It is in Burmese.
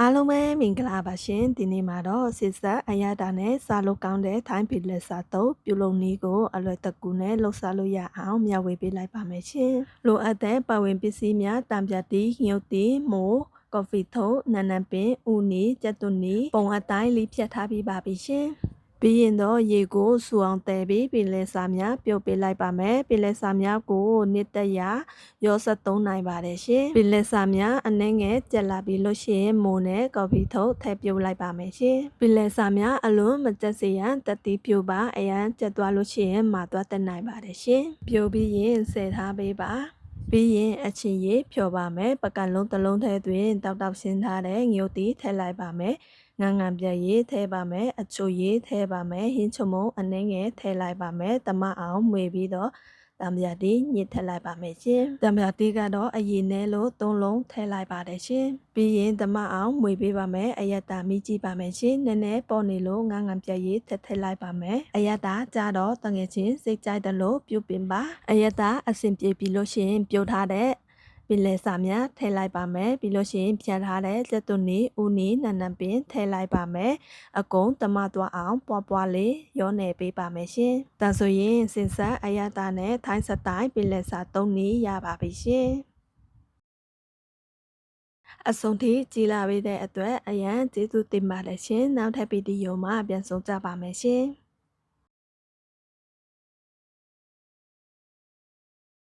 အားလုံးပဲမင်္ဂလာပါရှင်ဒီနေ့မှာတော့စစ်ဆက်အရတာနဲ့စားလို့ကောင်းတဲ့ထိုင်းပြည်လက်စားတော့ပြုလုပ်နည်းကိုအလွယ်တကူနဲ့လှုပ်ရှားလို့ရအောင်မျှဝေပေးလိုက်ပါမယ်ရှင်လိုအပ်တဲ့ပတ်ဝန်းပစ္စည်းများတံပြတ်တီညုတ်တီမိုးကော်ဖီထုပ်နန်းနံပင်ဥနီကြက်သွနီပုံအတိုင်းလေးဖြတ်ထားပြီးပါပြီရှင်ပြီးရင်တော့ရေကိုစူအောင်တဲပြီးပင်လယ်စာများပြုတ်ပေးလိုက်ပါမယ်ပင်လယ်စာများကိုနှစ်သက်ရာရော73နိုင်ပါတယ်ရှင်ပင်လယ်စာများအနှဲငယ်ကြက်လာပြီးလို့ရှိရင်မိုးနဲ့ကော်ဖီထုပ်ထည့်ပြုတ်လိုက်ပါမယ်ရှင်ပင်လယ်စာများအလွန်မကြက်စေရန်တက်တီးပြုတ်ပါအရန်ကြက်သွားလို့ရှိရင်မာသွားတက်နိုင်ပါတယ်ရှင်ပြုတ်ပြီးရင်ဆယ်ထားပေးပါပြီးရင်အချင်ရေဖြော်ပါမယ်ပကံလုံးတစ်လုံးထဲတွင်တောက်တောက်ရှင်းထားတဲ့ငြိုတီထည့်လိုက်ပါမယ်ငန်းငန်းပြရေးထည့်ပါမယ်အချိုရေးထည့်ပါမယ်ဟင်းချုံမုံအနှင်းငယ်ထည့်လိုက်ပါမယ်တမအောင်မှွေပြီးတော့တံပြာတီညစ်ထည့်လိုက်ပါမယ်ရှင်တံပြာတီကတော့အရင်နဲ့လို့၃လုံးထည့်လိုက်ပါတယ်ရှင်ပြီးရင်တမအောင်မှွေပေးပါမယ်အယက်တာမိကြည့်ပါမယ်ရှင်နည်းနည်းပေါ်နေလို့ငန်းငန်းပြရေးထည့်လိုက်ပါမယ်အယက်တာကြတော့တငယ်ချင်းစိတ်ကြိုက်တယ်လို့ပြုတ်ပင်ပါအယက်တာအဆင်ပြေပြီလို့ရှင်ပြုတ်ထားတဲ့ပင်လယ်စာများထည့်လိုက်ပါမယ်ပြီးလို့ရှိရင်ဖြတ်ထားတဲ့ကြက်သွနီဥနီနန်းနံပင်ထည့်လိုက်ပါမယ်အကုန်တမသွားအောင်ပွားပွားလေးရောနယ်ပေးပါမယ်ရှင်ဒါဆိုရင်စင်ဆက်အရတာနဲ့ထိုင်းစတိုင်ပင်လယ်စာ၃နည်းရပါပြီရှင်အဆုံးထိကြည်လာပေးတဲ့အတွက်အရန်ကျေးဇူးတင်ပါတယ်ရှင်နောက်ထပ်ဗီဒီယိုမှာပြန်ဆုံကြပါမယ်ရှင်